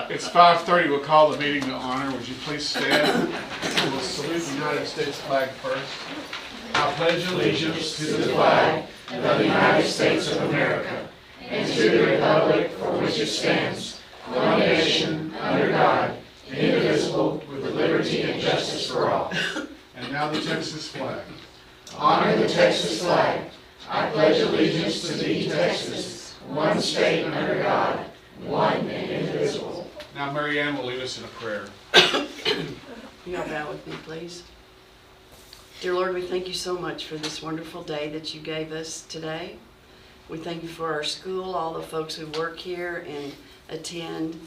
It's 5:30. We'll call the meeting to honor. Would you please stand? We'll salute the United States flag first. I pledge allegiance to the flag of the United States of America and to the republic for which it stands, one nation, under God, indivisible, with liberty and justice for all. And now the Texas flag. Honor the Texas flag. I pledge allegiance to thee, Texas, one state under God, one and indivisible. Now Mary Ann will lead us in a prayer. Y'all bow with me, please. Dear Lord, we thank you so much for this wonderful day that you gave us today. We thank you for our school, all the folks who work here and attend.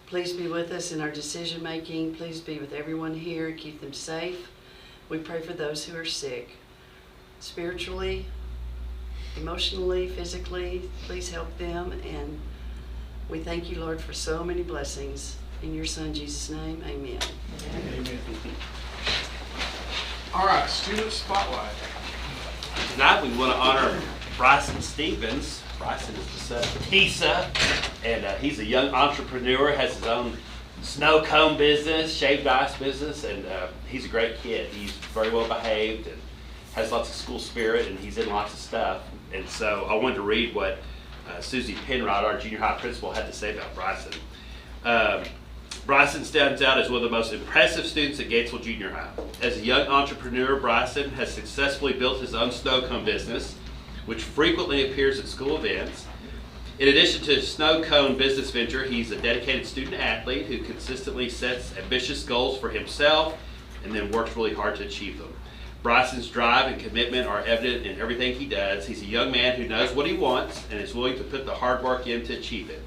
Please be with us in our decision making. Please be with everyone here. Keep them safe. We pray for those who are sick, spiritually, emotionally, physically. Please help them. And we thank you, Lord, for so many blessings. In your Son, Jesus' name, amen. Amen. All right, student spotlight. Tonight we want to honor Bryson Stevens. Bryson is the son of Tisa, and he's a young entrepreneur, has his own snow cone business, shaved ice business, and he's a great kid. He's very well behaved and has lots of school spirit, and he's in lots of stuff. And so I wanted to read what Susie Penrod, our junior high principal, had to say about Bryson. Bryson stands out as one of the most impressive students at Gatesville Junior High. As a young entrepreneur, Bryson has successfully built his own snow cone business, which frequently appears at school events. In addition to his snow cone business venture, he's a dedicated student athlete who consistently sets ambitious goals for himself and then works really hard to achieve them. Bryson's drive and commitment are evident in everything he does. He's a young man who knows what he wants and is willing to put the hard work in to achieve it.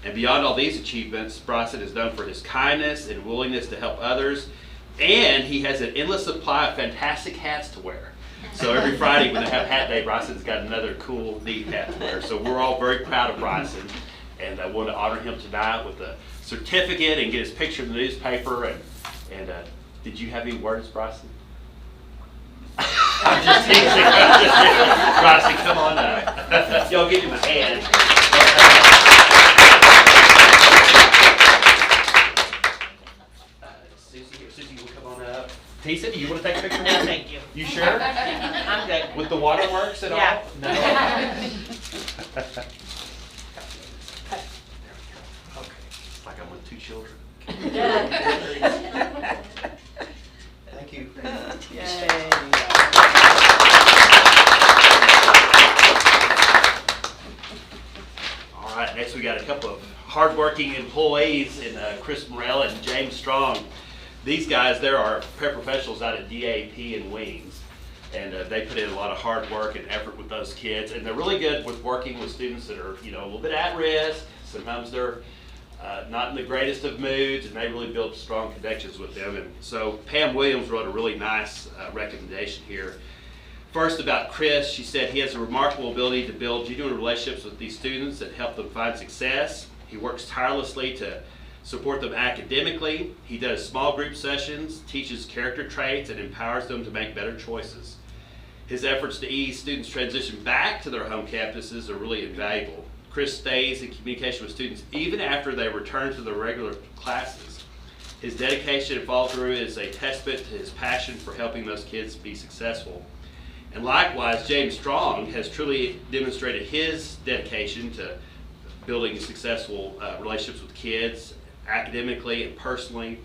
And beyond all these achievements, Bryson is known for his kindness and willingness to help others, and he has an endless supply of fantastic hats to wear. So every Friday when they have hat day, Bryson's got another cool, neat hat to wear. So we're all very proud of Bryson, and I want to honor him tonight with a certificate and get his picture in the newspaper. And did you have any words, Bryson? I'm just teasing. Bryson, come on up. Y'all give him a hand. Susie will come on up. Tisa, do you want to take a picture? No, thank you. You sure? I'm good. With the waterworks at Yeah. all? No. Okay. It's like I'm with two children. Thank you. Yay. All right, next we got a couple of hardworking employees in Chris Morell and James Strong. These guys, there are paraprofessionals out at DAP and Wings, and they put in a lot of hard work and effort with those kids, and they're really good with working with students that are, a little bit at risk. Sometimes they're not in the greatest of moods, and they really build strong connections with them. And so Pam Williams wrote a really nice recommendation here. First, about Chris, she said he has a remarkable ability to build genuine relationships with these students and help them find success. He works tirelessly to support them academically. He does small group sessions, teaches character traits, and empowers them to make better choices. His efforts to ease students' transition back to their home campuses are really invaluable. Chris stays in communication with students even after they return to their regular classes. His dedication and follow-through is a testament to his passion for helping those kids be successful. And likewise, James Strong has truly demonstrated his dedication to building successful relationships with kids, academically and personally.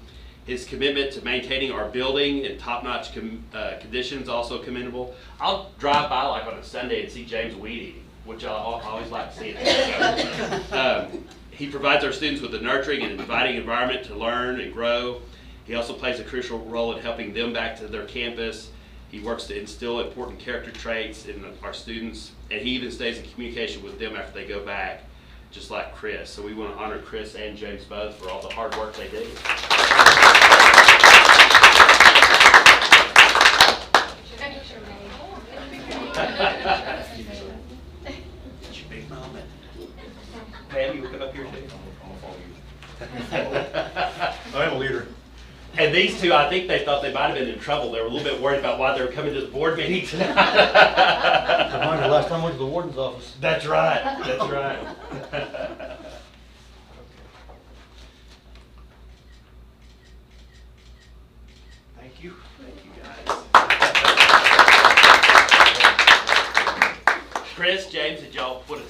His commitment to maintaining our building in top-notch conditions also commendable. I'll drive by like on a Sunday and see James weed eating, which I always like to see. He provides our students with a nurturing and inviting environment to learn and grow. He also plays a crucial role in helping them back to their campus. He works to instill important character traits in our students, and he even stays in communication with them after they go back, just like Chris. So we want to honor Chris and James both for all the hard work they do. It's your big moment. Pam, you will come up here too. I am a leader. And these two, I think they thought they might have been in trouble. They were a little bit worried about why they were coming to the board meeting tonight. Remind me, last time I went to the warden's office. That's right. That's right.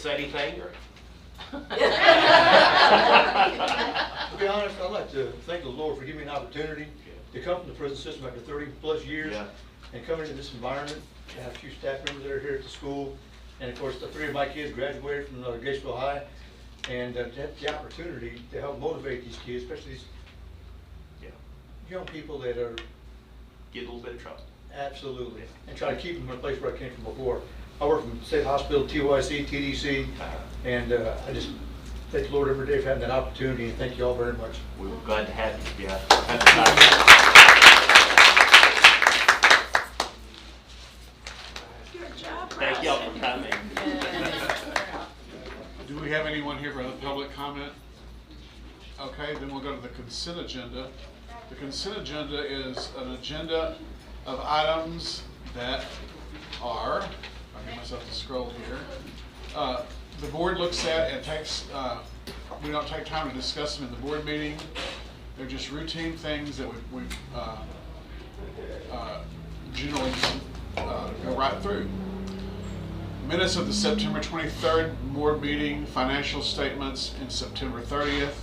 say anything, or? To be honest, I'd like to thank the Lord for giving me an opportunity to come from the prison system after 30+ years Yeah. and come into this environment. I have 2 staff members that are here at the school, and of course, the 3 of my kids graduated from Gatesville High, and to have the opportunity to help motivate these kids, especially these Yeah. young people that are Get a little bit of trouble. absolutely, and try to keep them in a place where I came from before. I work from State Hospital, TYC, TDC, and I just thank the Lord every day for having that opportunity, and thank you all very much. We were glad to have you, yeah. Good job, Thank y'all for coming. Do we have anyone here for the public comment? Okay, then we'll go to the consent agenda. The consent agenda is an agenda of items that are, I'll get myself to scroll here. The board looks at and takes, we don't take time to discuss them in the board meeting. They're just routine things that we generally go right through. Minutes of the September 23rd board meeting, financial statements in September 30th,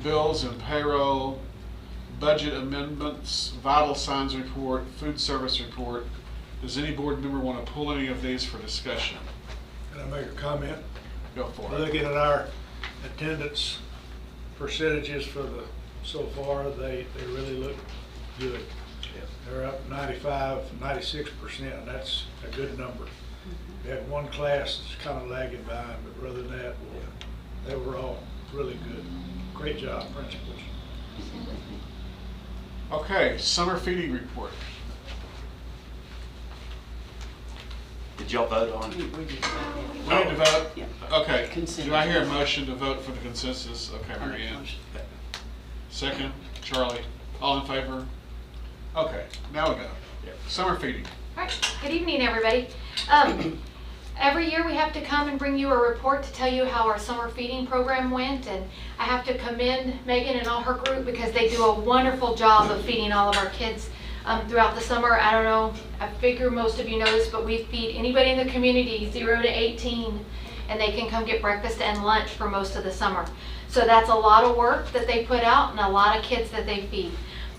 bills and payroll, budget amendments, vital signs report, food service report. Does any board member want to pull any of these for discussion? Can I make a comment? Go for it. Looking at our attendance percentages for the, so far, they really look good. They're up 95, 96%, and that's a good number. We had one class that's kind of lagging behind, but rather than that, they were all really good. Great job, principals. Okay, summer feeding report. Did y'all vote on it? We did. We need to vote? Yeah. Okay, Consent do I hear a agenda. motion to vote for the consensus? Okay, I'll Mary make a Ann. motion. Second, Charlie. All in favor? Okay, now we go. Summer feeding. All right, good evening, everybody. Every year we have to come and bring you a report to tell you how our summer feeding program went, and I have to commend Megan and all her group because they do a wonderful job of feeding all of our kids throughout the summer. I don't know, I figure most of you know this, but we feed anybody in the community 0 to 18, and they can come get breakfast and lunch for most of the summer. So that's a lot of work that they put out and a lot of kids that they feed.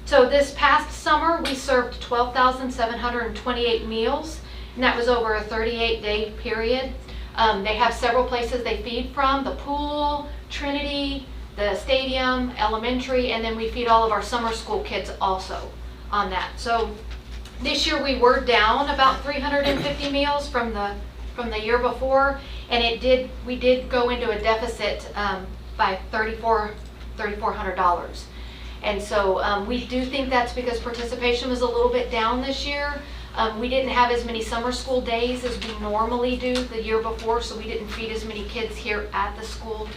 So this past summer, we served 12,728 meals, and that was over a 38-day period. They have several places they feed from, the pool, Trinity, the stadium, elementary, and then we feed all of our summer school kids also on that. So this year we were down about 350 meals from the year before, and we did go into a deficit by $3,400. And so we do think that's because participation was a little bit down this year. We didn't have as many summer school days as we normally do the year before, so we didn't feed as many kids here at the school.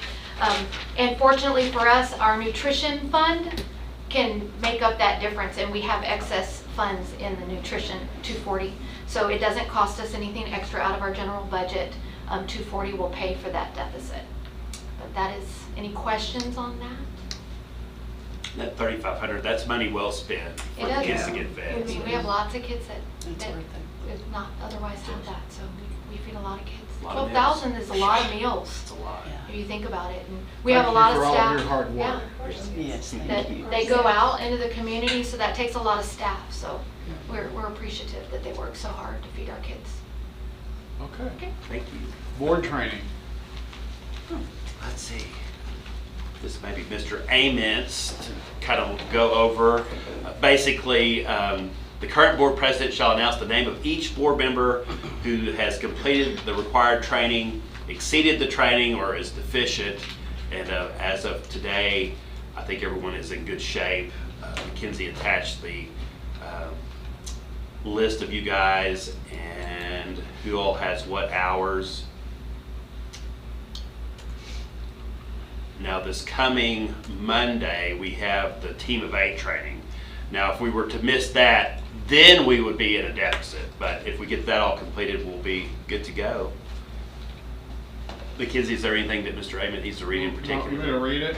And fortunately for us, our nutrition fund can make up that difference, and we have excess funds in the nutrition, $240. So it doesn't cost us anything extra out of our general budget. $240 will pay for that deficit. But that is, any questions on that? That 3,500, that's money well spent for It the is. kids to get I fed. mean, we have lots of kids that It's worth it. would not otherwise have that, so we feed a lot of kids. A lot of 12,000 is a lot of meals, It's a lot. if you think about it. And we have a lot of Thank you for all staff. of your hard work. Yes, That thank you. they go out into the community, so that takes a lot of staff, so we're appreciative that they work so hard to feed our kids. Okay. Thank you. Board training. Let's see. This may be Mr. Aments to kind of go over. Basically, the current board president shall announce the name of each board member who has completed the required training, exceeded the training, or is deficient. And as of today, I think everyone is in good shape. Mackenzie attached the list of you guys and who all has what hours. Now this coming Monday, we have the Team of 8 training. Now if we were to miss that, then we would be in a deficit. But if we get that all completed, we'll be good to go. Mackenzie, is there anything that Mr. Ament needs to read in You particular? want me to read it?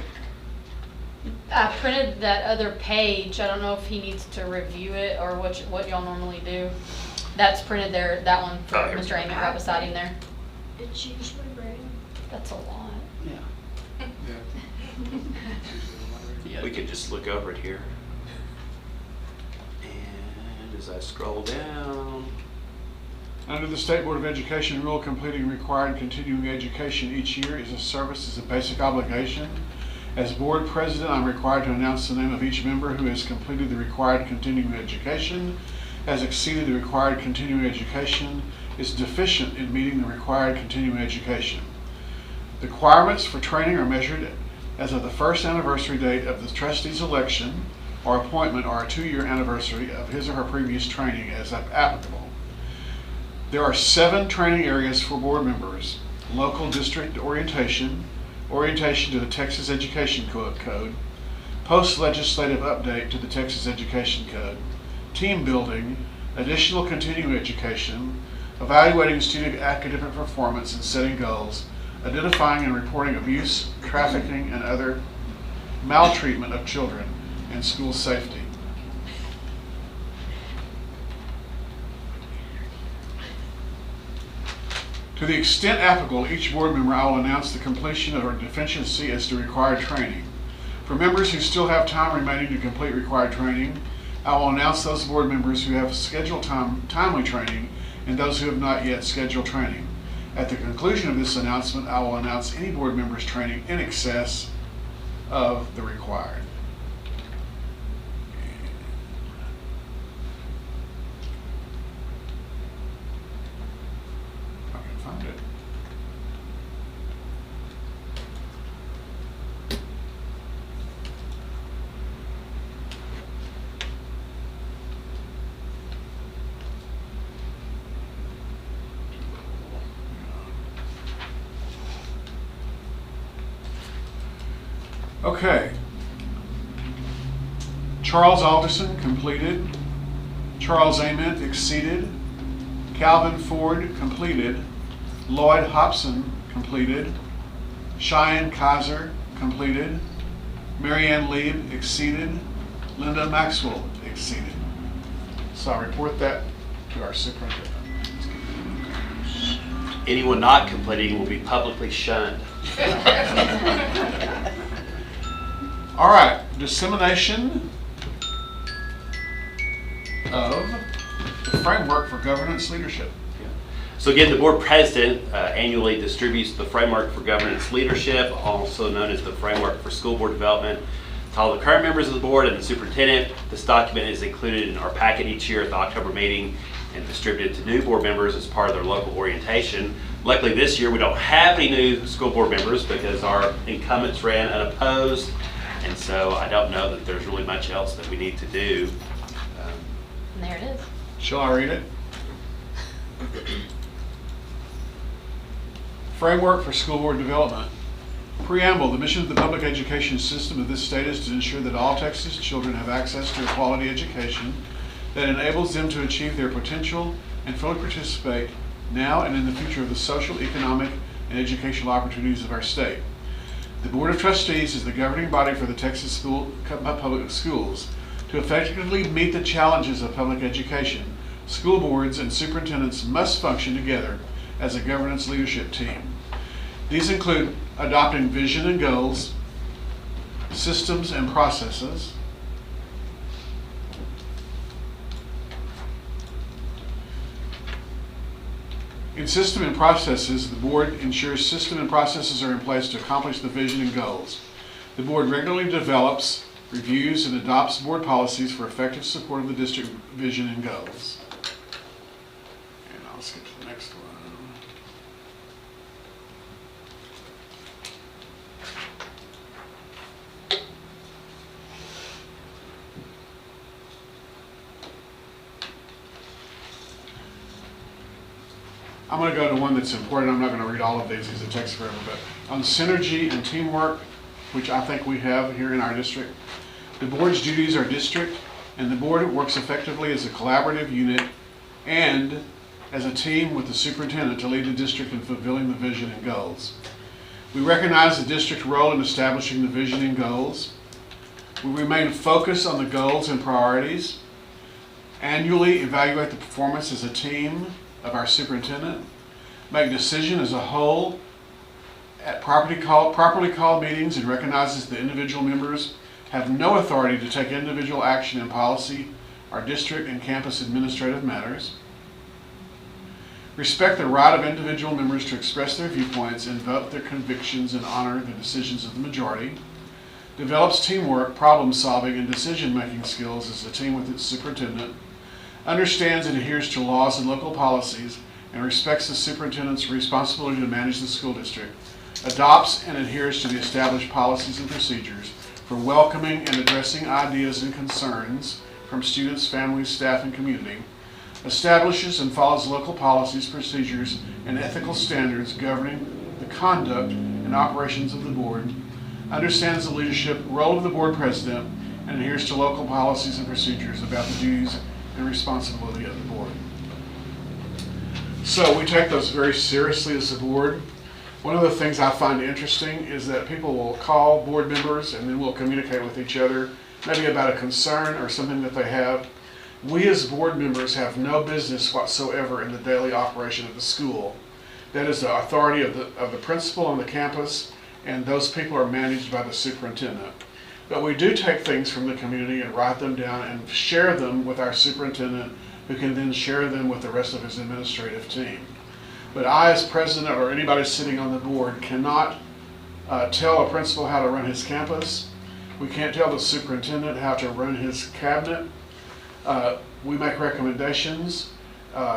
I printed that other page. I don't know if he needs to review it or what y'all normally do. That's printed there, that one for Oh, here we Mr. go. Ament right beside him there. It's usually ready. That's a lot. Yeah. Yeah. We could just look over it here. And as I scroll down, Under the State Board of Education rule, completing required continuing education each year is a service, is a basic obligation. As board president, I'm required to announce the name of each member who has completed the required continuing education, has exceeded the required continuing education, is deficient in meeting the required continuing education. The requirements for training are measured as of the first anniversary date of the trustee's election or appointment or a 2-year anniversary of his or her previous training as applicable. There are 7 training areas for board members: local district orientation, orientation to the Texas Education Code, post-legislative update to the Texas Education Code, team building, additional continuing education, evaluating student academic performance and setting goals, identifying and reporting abuse, trafficking, and other maltreatment of children, and school safety. To the extent applicable, each board member, I will announce the completion of or deficiency as to required training. For members who still have time remaining to complete required training, I will announce those board members who have scheduled timely training and those who have not yet scheduled training. At the conclusion of this announcement, I will announce any board members' training in excess of the required. If I can find it. Okay. Charles Alderson, completed. Charles Ament, exceeded. Calvin Ford, completed. Lloyd Hobson, completed. Cheyenne Kaiser, completed. Marianne Lieb, exceeded. Linda Maxwell, exceeded. So I report that to our superintendent. anyone not completing will be publicly shunned. All right, dissemination of the framework for governance leadership. So again, the board president annually distributes the framework for governance leadership, also known as the framework for school board development, to all the current members of the board and the superintendent. This document is included in our packet each year at the October meeting and distributed to new board members as part of their local orientation. Luckily this year we don't have any new school board members because our incumbents ran unopposed, and so I don't know that there's really much else that we need to do. And there it is. Shall I read it? Framework for school board development. Preamble. The mission of the public education system of this state is to ensure that all Texas children have access to a quality education that enables them to achieve their potential and fully participate now and in the future of the social, economic, and educational opportunities of our state. The Board of Trustees is the governing body for the Texas public schools. To effectively meet the challenges of public education, school boards and superintendents must function together as a governance leadership team. These include adopting vision and goals, systems and processes, in system and processes, the board ensures system and processes are in place to accomplish the vision and goals. The board regularly develops, reviews, and adopts board policies for effective support of the district vision and goals. And I'll skip to the next one. I'm going to go to one that's important. I'm not going to read all of these because it takes forever, but on synergy and teamwork, which I think we have here in our district. The board's duties are district, and the board works effectively as a collaborative unit and as a team with the superintendent to lead the district in fulfilling the vision and goals. We recognize the district's role in establishing the vision and goals. We remain focused on the goals and priorities. Annually evaluate the performance as a team of our superintendent. Make decision as a whole at properly called meetings and recognizes that individual members have no authority to take individual action in policy or district and campus administrative matters. Respect the right of individual members to express their viewpoints and vote their convictions and honor the decisions of the majority. Develops teamwork, problem solving, and decision making skills as a team with its superintendent. Understands and adheres to laws and local policies and respects the superintendent's responsibility to manage the school district. Adopts and adheres to the established policies and procedures for welcoming and addressing ideas and concerns from students, families, staff, and community. Establishes and follows local policies, procedures, and ethical standards governing the conduct and operations of the board. Understands the leadership role of the board president and adheres to local policies and procedures about the duties and responsibility of the board. So we take those very seriously as a board. One of the things I find interesting is that people will call board members and then we'll communicate with each other, maybe about a concern or something that they have. We as board members have no business whatsoever in the daily operation of the school. That is the authority of the principal on the campus, and those people are managed by the superintendent. But we do take things from the community and write them down and share them with our superintendent, who can then share them with the rest of his administrative team. But I, as president, or anybody sitting on the board, cannot tell a principal how to run his campus. We can't tell the superintendent how to run his cabinet. We make recommendations,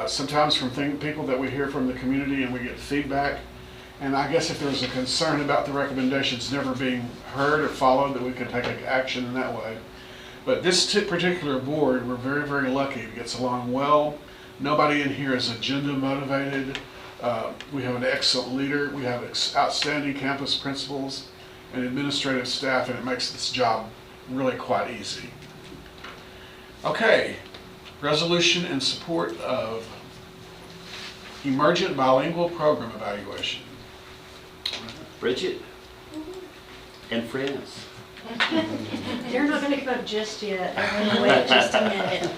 sometimes from people that we hear from the community, and we get feedback. And I guess if there's a concern about the recommendations never being heard or followed, that we can take action in that way. But this particular board, we're very, very lucky. It gets along well. Nobody in here is agenda motivated. We have an excellent leader. We have outstanding campus principals and administrative staff, and it makes this job really quite easy. Okay, resolution in support of emergent bilingual program evaluation. Bridget and friends. They're not going to come up just yet. They're going to wait just a minute.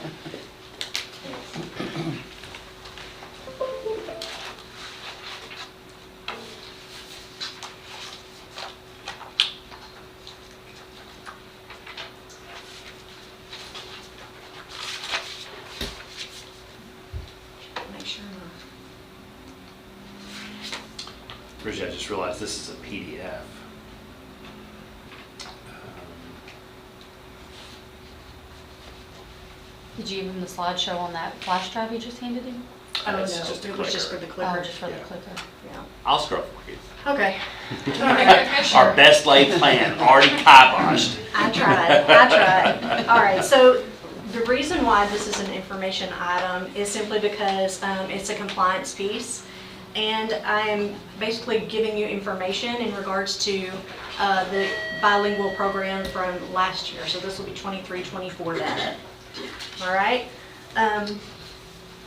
Make sure. Bridget, I just realized this is a PDF. Did you give him the slideshow on that flash drive you just handed him? Oh, no, It's just a it was just for clicker. the clicker. Oh, just for the Yeah. clicker. Yeah. I'll scroll for you. Okay. Our best laid plan, already kiboshed. I tried. All right, so the reason why this is an information item is simply because it's a compliance piece. And I am basically giving you information in regards to the bilingual program from last year. So this will be 23-24 data. All right? And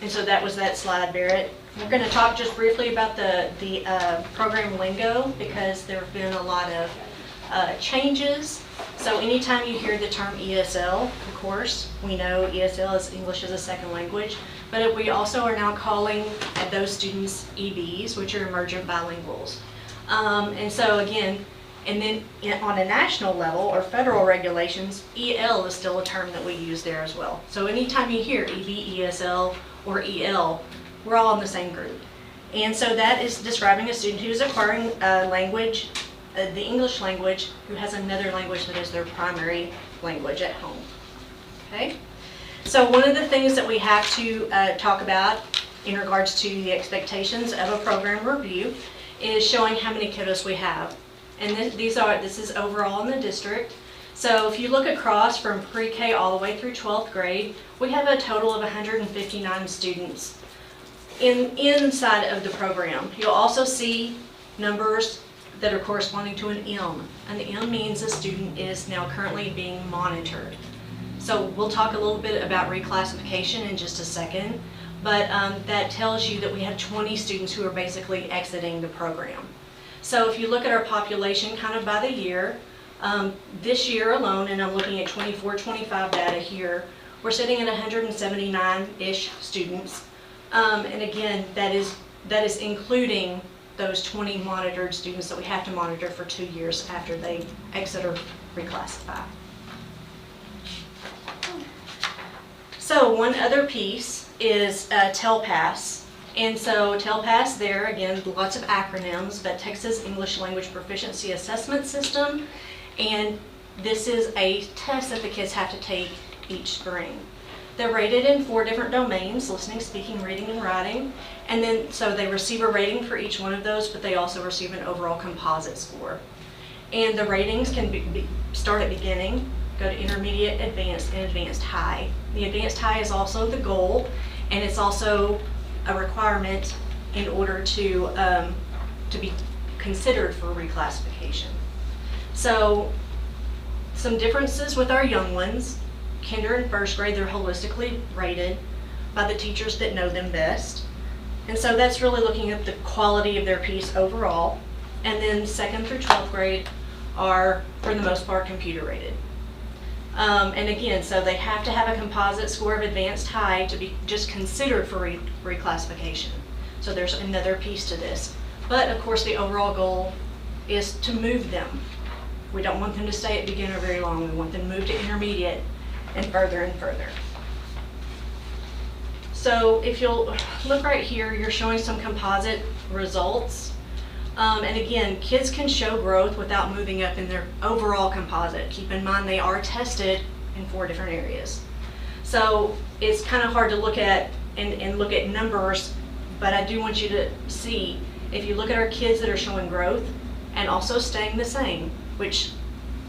so that was that slide, Barrett. We're going to talk just briefly about the program lingo, because there have been a lot of changes. So anytime you hear the term ESL, of course, we know ESL is English as a second language, but we also are now calling those students EBs, which are emergent bilinguals. And so again, and then on a national level or federal regulations, EL is still a term that we use there as well. So anytime you hear EB, ESL, or EL, we're all in the same group. And so that is describing a student who is acquiring a language, the English language, who has another language that is their primary language at home. Okay? So one of the things that we have to talk about in regards to the expectations of a program review is showing how many kiddos we have. And this is overall in the district. So if you look across from pre-K all the way through 12th grade, we have a total of 159 students inside of the program. You'll also see numbers that are corresponding to an M. An M means a student is now currently being monitored. So we'll talk a little bit about reclassification in just a second, but that tells you that we have 20 students who are basically exiting the program. So if you look at our population kind of by the year, this year alone, and I'm looking at 24-25 data here, we're sitting at 179-ish students. And again, that is including those 20 monitored students that we have to monitor for 2 years after they exit or reclassify. So one other piece is TELPAS. And so TELPAS there, again, lots of acronyms, but Texas English Language Proficiency Assessment System. And this is a test that the kids have to take each spring. They're rated in 4 different domains: listening, speaking, reading, and writing. And then, so they receive a rating for each one of those, but they also receive an overall composite score. And the ratings can start at beginning, go to intermediate, advanced, and advanced high. The advanced high is also the goal, and it's also a requirement in order to be considered for reclassification. So some differences with our young ones: kinder and first grade, they're holistically rated by the teachers that know them best. And so that's really looking at the quality of their piece overall. And then second through 12th grade are, for the most part, computer rated. And again, so they have to have a composite score of advanced high to be just considered for reclassification. So there's another piece to this. But of course, the overall goal is to move them. We don't want them to stay at beginner very long. We want them to move to intermediate and further and further. So if you'll look right here, you're showing some composite results. And again, kids can show growth without moving up in their overall composite. Keep in mind they are tested in 4 different areas. So it's kind of hard to look at and look at numbers, but I do want you to see, if you look at our kids that are showing growth and also staying the same, which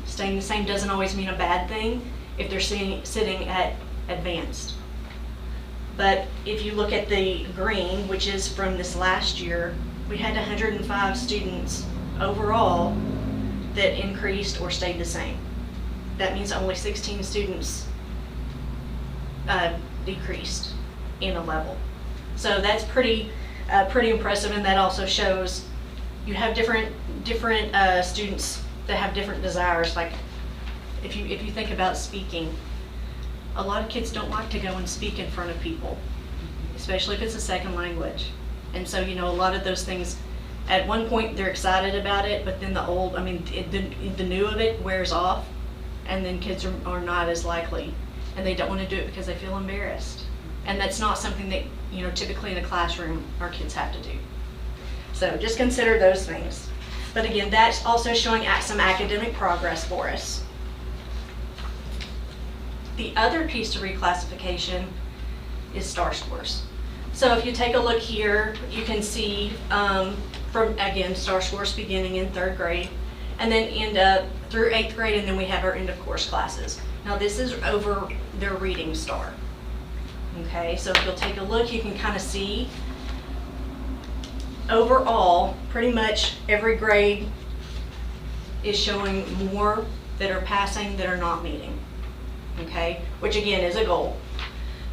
staying the same doesn't always mean a bad thing if they're sitting at advanced. But if you look at the green, which is from this last year, we had 105 students overall that increased or stayed the same. That means only 16 students decreased in a level. So that's pretty impressive, and that also shows you have different students that have different desires. Like if you think about speaking, a lot of kids don't like to go and speak in front of people, especially if it's a second language. And so, a lot of those things, at one point they're excited about it, but then the new of it wears off, and then kids are not as likely, and they don't want to do it because they feel embarrassed. And that's not something that, typically in a classroom our kids have to do. So just consider those things. But again, that's also showing some academic progress for us. The other piece to reclassification is STAR scores. So if you take a look here, you can see from, again, STAR scores beginning in 3rd grade and then end up through 8th grade, and then we have our end of course classes. Now this is over their reading STAR. Okay, so if you'll take a look, you can kind of see overall, pretty much every grade is showing more that are passing that are not meeting. Okay, which again is a goal.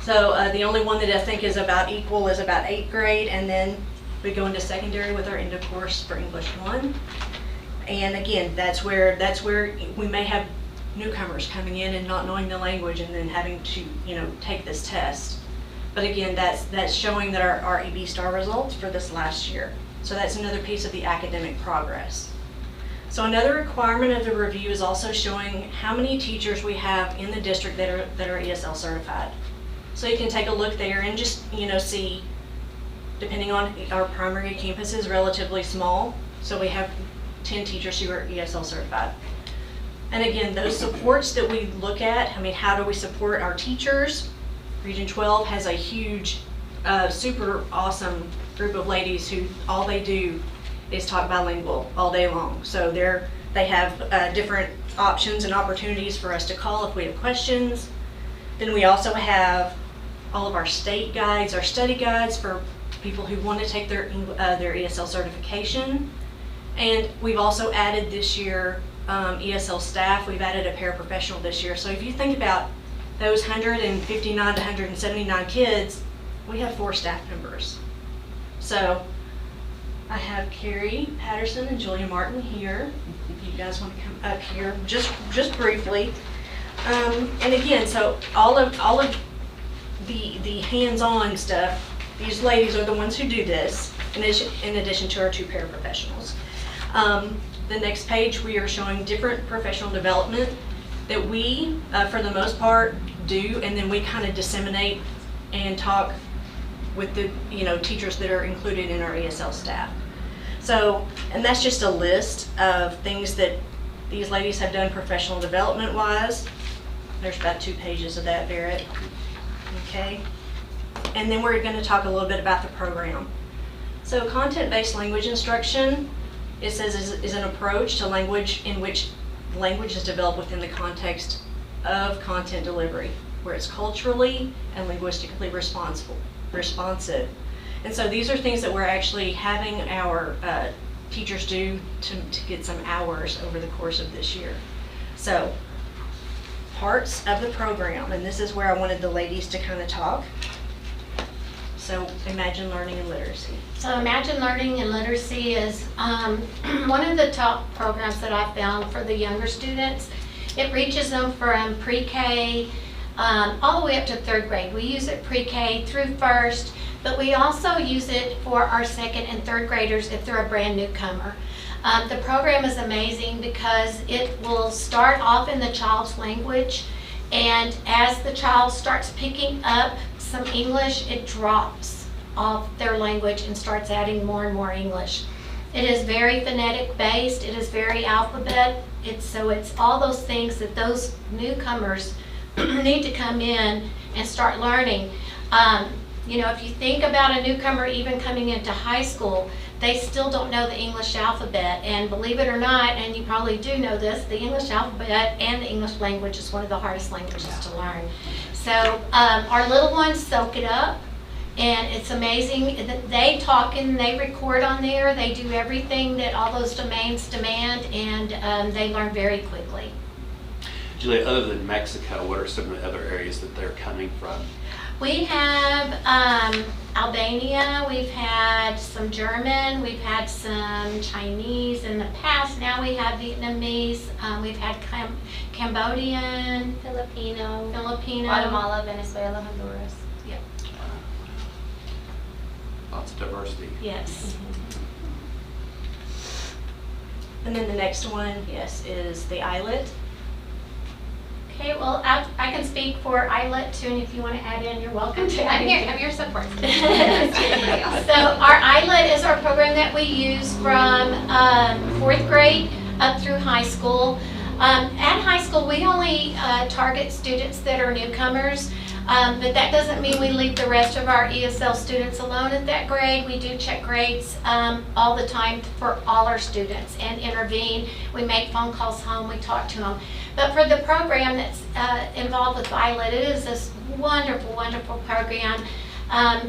So the only one that I think is about equal is about 8th grade, and then we go into secondary with our end of course for English 1. And again, that's where we may have newcomers coming in and not knowing the language and then having to take this test. But again, that's showing that our EB STAR results for this last year. So that's another piece of the academic progress. So another requirement of the review is also showing how many teachers we have in the district that are ESL certified. So you can take a look there and just see, depending on our primary campus is relatively small, so we have 10 teachers who are ESL certified. And again, those supports that we look at, how do we support our teachers? Region 12 has a huge, super awesome group of ladies who all they do is talk bilingual all day long. So they have different options and opportunities for us to call if we have questions. Then we also have all of our state guides, our study guides for people who want to take their ESL certification. And we've also added this year ESL staff. We've added a paraprofessional this year. So if you think about those 159 to 179 kids, we have 4 staff members. So I have Carrie Patterson and Julia Martin here. If you guys want to come up here just briefly. And again, so all of the hands-on stuff, these ladies are the ones who do this. in addition to our 2 paraprofessionals. The next page, we are showing different professional development that we, for the most part, do, and then we kind of disseminate and talk with the teachers that are included in our ESL staff. So, and that's just a list of things that these ladies have done professional development wise. There's about 2 pages of that, Barrett. Okay. And then we're going to talk a little bit about the program. So content-based language instruction, it says is an approach to language in which language is developed within the context of content delivery, where it's culturally and linguistically responsive. And so these are things that we're actually having our teachers do to get some hours over the course of this year. So parts of the program, and this is where I wanted the ladies to kind of talk. So Imagine Learning and Literacy. So Imagine Learning and Literacy is one of the top programs that I've found for the younger students. It reaches them from pre-K all the way up to 3rd grade. We use it pre-K through 1st, but we also use it for our 2nd and 3rd graders if they're a brand newcomer. The program is amazing because it will start off in the child's language, and as the child starts picking up some English, it drops off their language and starts adding more and more English. It is very phonetic based, it is very alphabet, it's all those things that those newcomers need to come in and start learning. If you think about a newcomer even coming into high school, they still don't know the English alphabet, and believe it or not, and you probably do know this, the English alphabet and the English language is one of the hardest languages to learn. So our little ones soak it up, and it's amazing that they talk and they record on there, they do everything that all those domains demand, and they learn very quickly. Julia, other than Mexico, what are some of the other areas that they're coming from? We have Albania, we've had some German, we've had some Chinese in the past, now we have Vietnamese, we've had Cambodian, Filipino, Filipino. Guatemala, Venezuela, Honduras. Yep. Lots of diversity. Yes. And then the next one, yes, is the ISLET. Okay, well, I can speak for ISLET too, and if you want to add in, you're welcome to. I'm your support. So our ISLET is our program that we use from 4th grade up through high school. At high school, we only target students that are newcomers, but that doesn't mean we leave the rest of our ESL students alone at that grade. We do check grades all the time for all our students and intervene. We make phone calls home, we talk to them. But for the program that's involved with ISLET, it is this wonderful, wonderful program.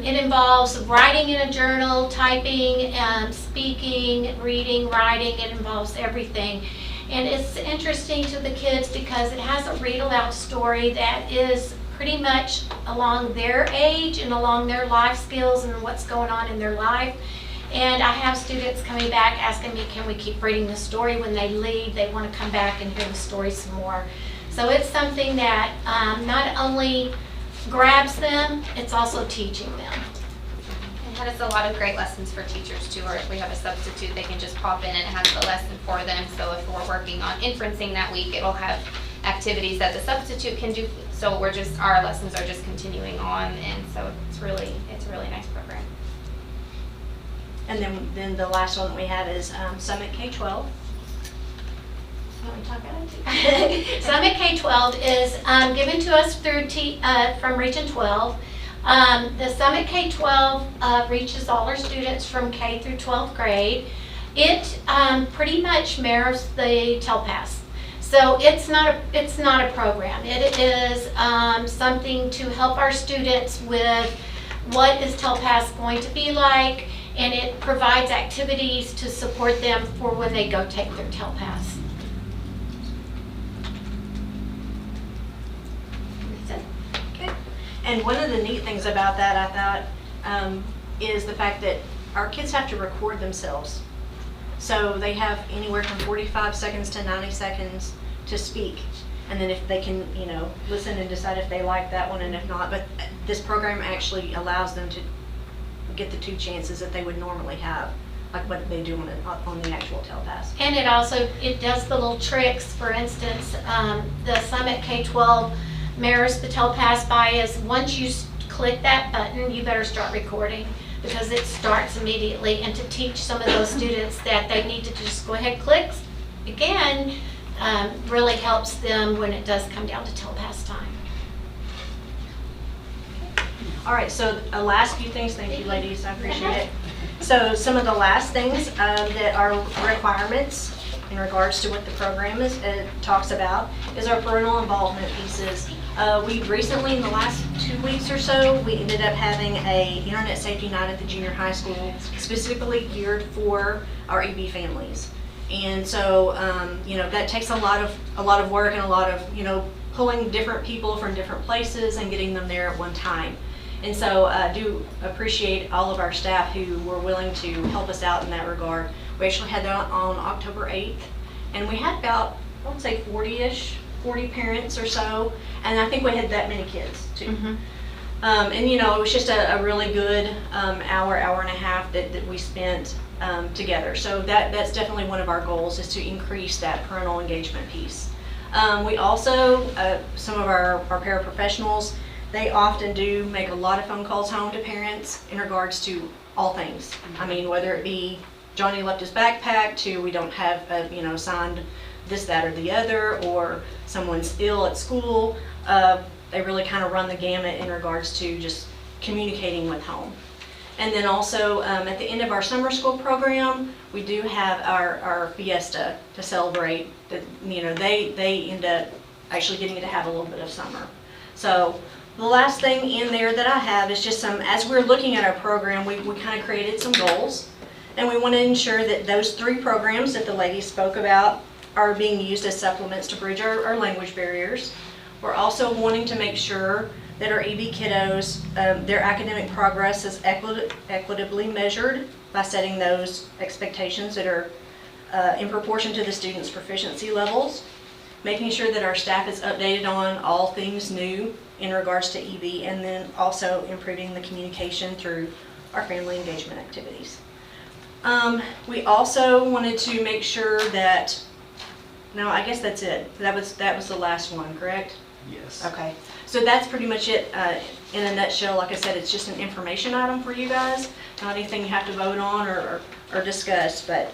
It involves writing in a journal, typing, speaking, reading, writing. It involves everything. And it's interesting to the kids because it has a read aloud story that is pretty much along their age and along their life skills and what's going on in their life. And I have students coming back asking me, can we keep reading the story when they leave? They want to come back and hear the story some more. So it's something that not only grabs them, it's also teaching them. It has a lot of great lessons for teachers too, or if we have a substitute, they can just pop in and it has the lesson for them. So if we're working on inferencing that week, it'll have activities that the substitute can do. So our lessons are just continuing on, and so it's a really nice program. And then the last one that we have is Summit K-12. Want to talk about it? Summit K-12 is given to us through from Region 12. The Summit K-12 reaches all our students from K through 12th grade. It pretty much mirrors the TELPAS. So it's not a program. It is something to help our students with what is TELPAS going to be like, and it provides activities to support them for when they go take their TELPAS. Okay. And one of the neat things about that, I thought, is the fact that our kids have to record themselves. So they have anywhere from 45 seconds to 90 seconds to speak. And then if they can, listen and decide if they like that one and if not. But this program actually allows them to get the 2 chances that they would normally have, like what they do on the actual telepass. And it does the little tricks. For instance, the Summit K-12 mirrors the telepass bias. Once you click that button, you better start recording, because it starts immediately. And to teach some of those students that they need to just go ahead, click again, really helps them when it does come down to telepass time. All right, so last few things, thank you ladies, I appreciate it. So some of the last things that are requirements in regards to what the program talks about is our parental involvement pieces. We recently, in the last 2 weeks or so, we ended up having a internet safety night at the junior high school, specifically geared for our EB families. And so, that takes a lot of work and a lot of, pulling different people from different places and getting them there at one time. And so I do appreciate all of our staff who were willing to help us out in that regard. We actually had that on October 8th, and we had about, I would say 40 parents or so, and I think we had that many kids too. And it was just a really good hour and a half that we spent together. So that's definitely one of our goals, is to increase that parental engagement piece. We also, some of our paraprofessionals, they often do make a lot of phone calls home to parents in regards to all things. I mean, whether it be Johnny left his backpack, to we don't have, signed this, that, or the other, or someone's ill at school. They really kind of run the gamut in regards to just communicating with home. And then also at the end of our summer school program, we do have our fiesta to celebrate. That they end up actually getting to have a little bit of summer. So the last thing in there that I have is just as we're looking at our program, we kind of created some goals, and we want to ensure that those 3 programs that the ladies spoke about are being used as supplements to bridge our language barriers. We're also wanting to make sure that our EB kiddos, their academic progress is equitably measured by setting those expectations that are in proportion to the students' proficiency levels, making sure that our staff is updated on all things new in regards to EB, and then also improving the communication through our family engagement activities. We also wanted to make sure that, no, I guess that's it. That was the last one, correct? Yes. Okay, so that's pretty much it in a nutshell. Like I said, it's just an information item for you guys, not anything you have to vote on or discuss, but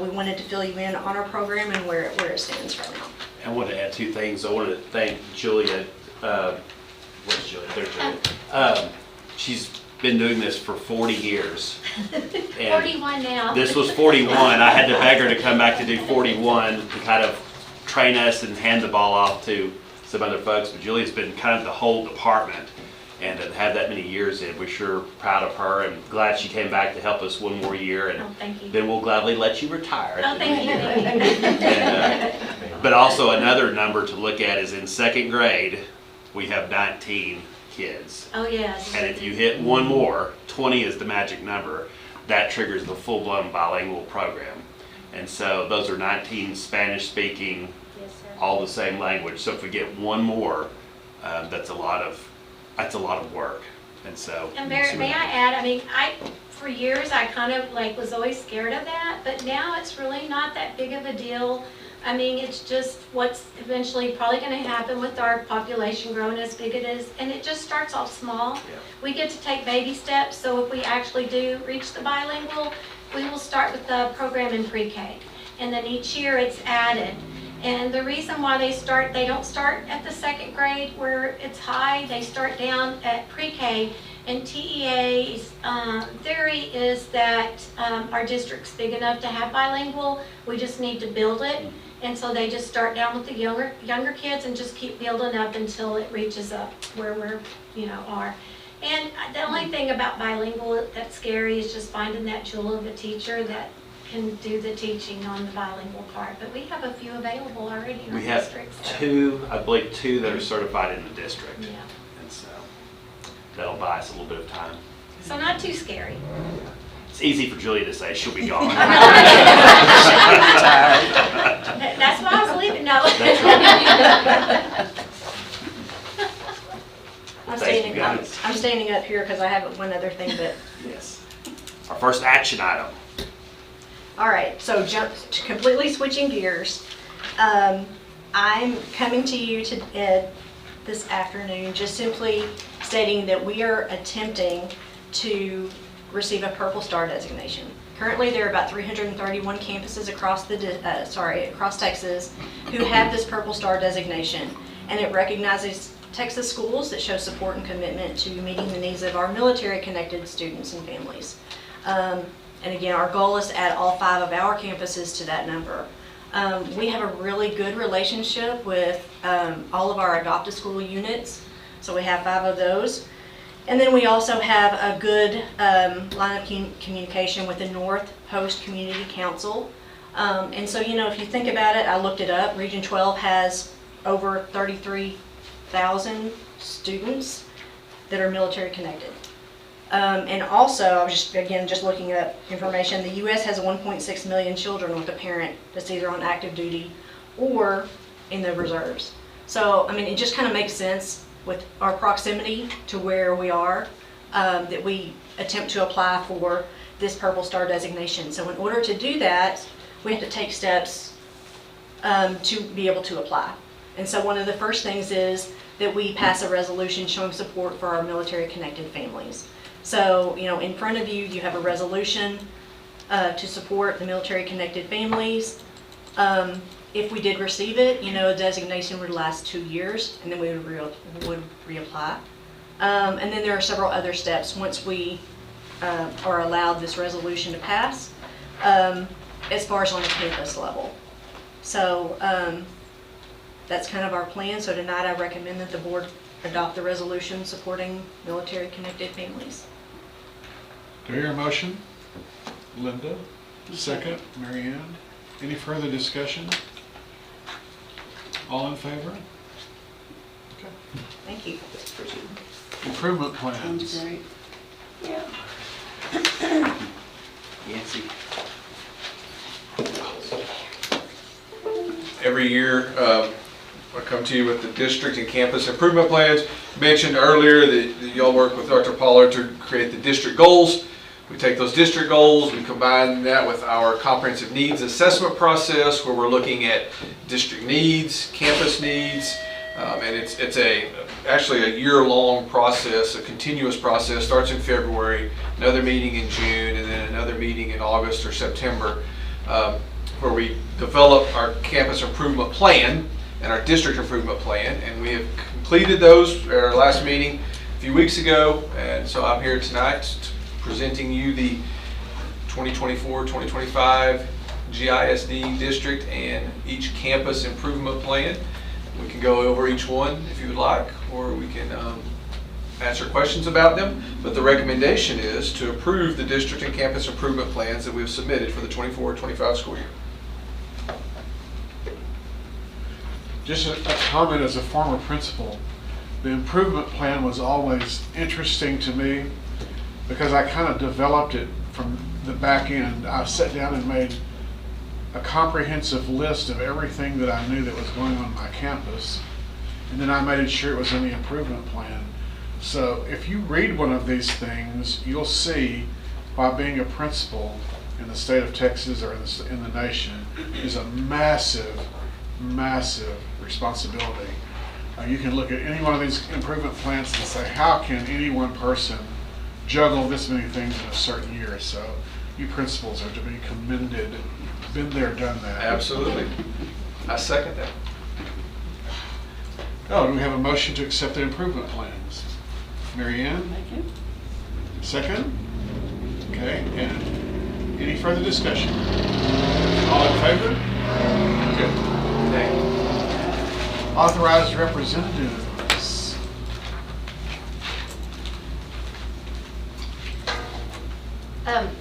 we wanted to fill you in on our program and where it stands right now. I want to add 2 things. I wanted to thank Julia. Where's Julia? There's Julia. She's been doing this for 40 years. And 41 now. this was 41. I had to beg her to come back to do 41 to kind of train us and hand the ball off to some other folks. But Julia's been kind of the whole department, and to have that many years in, we're sure proud of her and glad she came back to help us one more year. And Thank you. then we'll gladly let you retire. Oh, thank you. And, but also another number to look at is in 2nd grade, we have 19 kids. Oh, yes. And if you hit one more, 20 is the magic number, that triggers the full-blown bilingual program. And so those are 19 Spanish-speaking, Yes, sir. all the same language. So if we get one more, that's a lot of work. And so. And Barrett, may I add, for years, I kind of was always scared of that, but now it's really not that big of a deal. It's just what's eventually probably going to happen with our population growing as big as it is, and it just starts off small. Yeah. We get to take baby steps, so if we actually do reach the bilingual, we will start with the program in pre-K, and then each year it's added. And the reason why they don't start at the 2nd grade where it's high, they start down at pre-K. And TEA's theory is that our district's big enough to have bilingual, we just need to build it. And so they just start down with the younger kids and just keep building up until it reaches up where we're, are. And the only thing about bilingual that's scary is just finding that jewel of a teacher that can do the teaching on the bilingual part. But we have a few available already in our We have district. So. 2, I believe 2 that are certified in the district. Yeah. And so that'll buy us a little bit of time. So not too scary. It's easy for Julia to say she'll be gone. That's why I was leaving. No. Thank you, guys. I'm standing up here because I have one other thing, but Yes. our first action item. All right, so completely switching gears. I'm coming to you this afternoon just simply stating that we are attempting to receive a Purple Star designation. Currently, there are about 331 campuses across Texas who have this Purple Star designation, and it recognizes Texas schools that show support and commitment to meeting the needs of our military-connected students and families. And again, our goal is to add all 5 of our campuses to that number. We have a really good relationship with all of our adopted school units, so we have 5 of those. And then we also have a good line of communication with the North Post Community Council. And so, you know, if you think about it, I looked it up, Region 12 has over 33,000 students that are military connected. And also, I was just looking up information, the U.S. has 1.6 million children with a parent that's either on active duty or in the reserves. So, I mean, it just kind of makes sense with our proximity to where we are, that we attempt to apply for this Purple Star designation. So in order to do that, we have to take steps to be able to apply. And so one of the first things is that we pass a resolution showing support for our military-connected families. So, you know, in front of you, you have a resolution to support the military-connected families. If we did receive it, you know, a designation would last 2 years, and then we would reapply. And then there are several other steps once we are allowed this resolution to pass, as far as on the campus level. So that's kind of our plan. So tonight I recommend that the board adopt the resolution supporting military-connected families. Do I hear a motion? Linda, second. Mary Ann. Any further discussion? All in favor? Okay. Thank you. Improvement Sounds plans. great. Yancy. Every year, I come to you with the district and campus improvement plans. Mentioned earlier that y'all work with Dr. Pollard to create the district goals. We take those district goals, we combine that with our comprehensive needs assessment process, where we're looking at district needs, campus needs, and it's actually a year-long process, a continuous process. Starts in February, another meeting in June, and then another meeting in August or September, where we develop our campus improvement plan and our district improvement plan, and we have completed those at our last meeting a few weeks ago, and so I'm here tonight presenting you the 2024-2025 GISD district and each campus improvement plan. We can go over each one if you would like, or we can answer questions about them, but the recommendation is to approve the district and campus improvement plans that we've submitted for the 24-25 school year. Just a comment as a former principal, the improvement plan was always interesting to me because I kind of developed it from the back end. I sat down and made a comprehensive list of everything that I knew that was going on my campus, and then I made sure it was in the improvement plan. So if you read one of these things, you'll see why being a principal in the state of Texas or in the nation is a massive, massive responsibility. You can look at any one of these improvement plans and say, how can any one person juggle this many things in a certain year? So you principals are to be commended. Been there, done that. Absolutely. I second that. Oh, do we have a motion to accept the improvement plans? Mary Ann? Thank you. Second? Okay, and any further discussion? All in favor? Good. Thank you. Authorized representatives.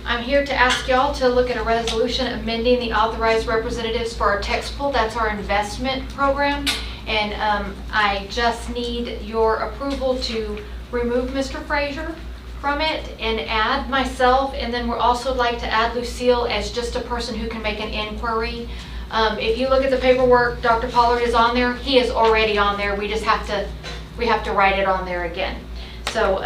I'm here to ask y'all to look at a resolution amending the authorized representatives for our text pool. That's our investment program. And I just need your approval to remove Mr. Frazier from it and add myself. And then we're also like to add Lucille as just a person who can make an inquiry. If you look at the paperwork, Dr. Pollard is on there. He is already on there. We just have to write it on there again. So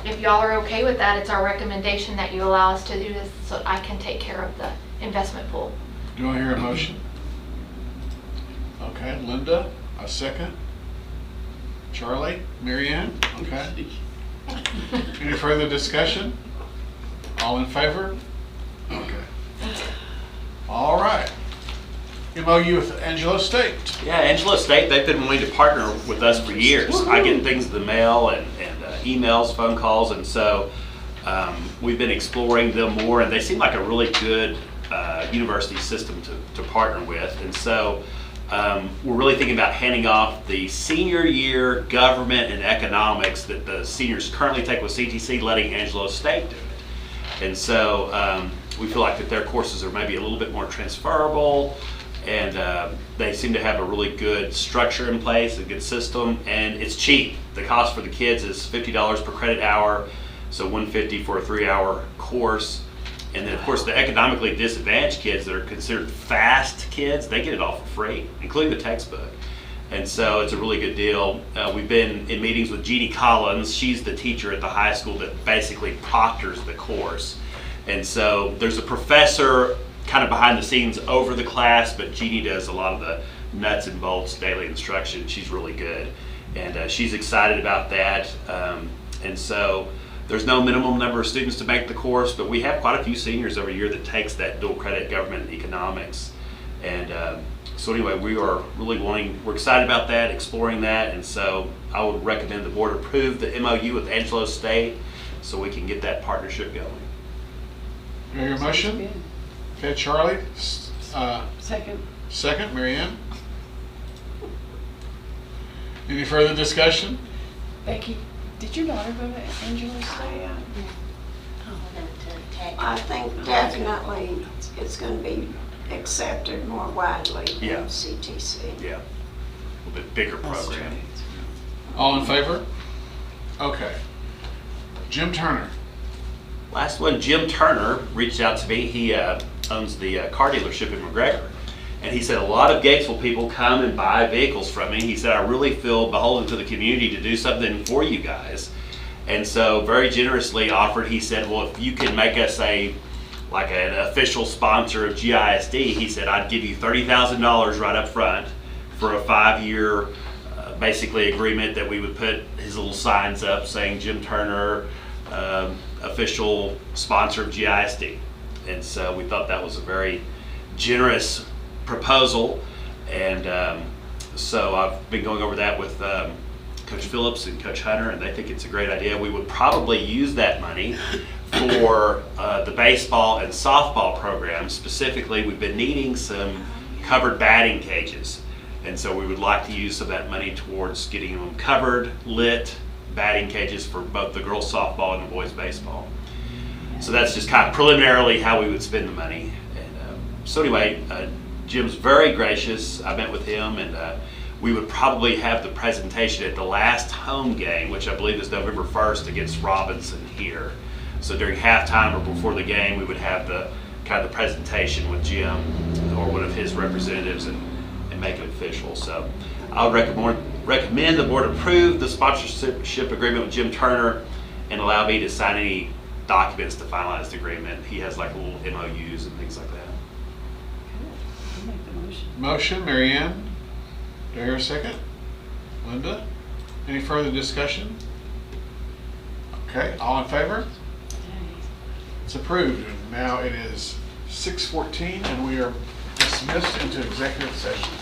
if y'all are okay with that, it's our recommendation that you allow us to do this so I can take care of the investment pool. Do I hear a motion? Okay, Linda, a second. Charlie, Mary Ann, okay. Any further discussion? All in favor? Okay. All right. MOU with Angelo State. Yeah, Angelo State, they've been wanting to partner with us for years. I get things in the mail and emails, phone calls, and so we've been exploring them more, and they seem like a really good university system to partner with. And so we're really thinking about handing off the senior year government and economics that the seniors currently take with CTC, letting Angelo State do it. And so we feel like that their courses are maybe a little bit more transferable, and they seem to have a really good structure in place, a good system, and it's cheap. The cost for the kids is $50 per credit hour, so $150 for a 3-hour course. And then, of course, the economically disadvantaged kids that are considered fast kids, they get it all for free, including the textbook. And so it's a really good deal. We've been in meetings with Jeannie Collins. She's the teacher at the high school that basically proctors the course. And so there's a professor kind of behind the scenes over the class, but Jeannie does a lot of the nuts and bolts daily instruction. She's really good. And she's excited about that. And so there's no minimum number of students to make the course, but we have quite a few seniors every year that takes that dual credit government and economics. And so anyway, we're excited about that, exploring that. And so I would recommend the board approve the MOU with Angelo State so we can get that partnership going. Do I hear a motion? Okay, Charlie, Second. second, Mary Ann. Any further discussion? Becky, did your daughter go to Angelo State? I think definitely it's going to be accepted more widely Yeah. than CTC. Yeah, a little bit bigger program. All in favor? Okay. Jim Turner. Last one, Jim Turner reached out to me. He owns the car dealership in McGregor. And he said a lot of Gatesville people come and buy vehicles from me. He said, I really feel beholden to the community to do something for you guys. And so very generously offered, he said, well, if you can make us an official sponsor of GISD, he said, I'd give you $30,000 right up front for a 5-year basically agreement that we would put his little signs up saying Jim Turner, official sponsor of GISD. And so we thought that was a very generous proposal. And so I've been going over that with Coach Phillips and Coach Hunter, and they think it's a great idea. We would probably use that money for the baseball and softball programs. Specifically, we've been needing some covered batting cages. And so we would like to use some of that money towards getting them covered, lit batting cages for both the girls softball and the boys baseball. So that's just kind of preliminarily how we would spend the money. And so anyway, Jim's very gracious. I met with him, and we would probably have the presentation at the last home game, which I believe is November 1st against Robinson here. So during halftime or before the game, we would have the kind of the presentation with Jim or one of his representatives and make it official. So I would recommend the board approve the sponsorship agreement with Jim Turner and allow me to sign any documents to finalize the agreement. He has like little MOUs and things like that. I'll make the motion. Motion, Mary Ann. Do I hear a second? Linda? Any further discussion? Okay, all in favor? It's approved. And now it is 6:14 and we are dismissed into executive session.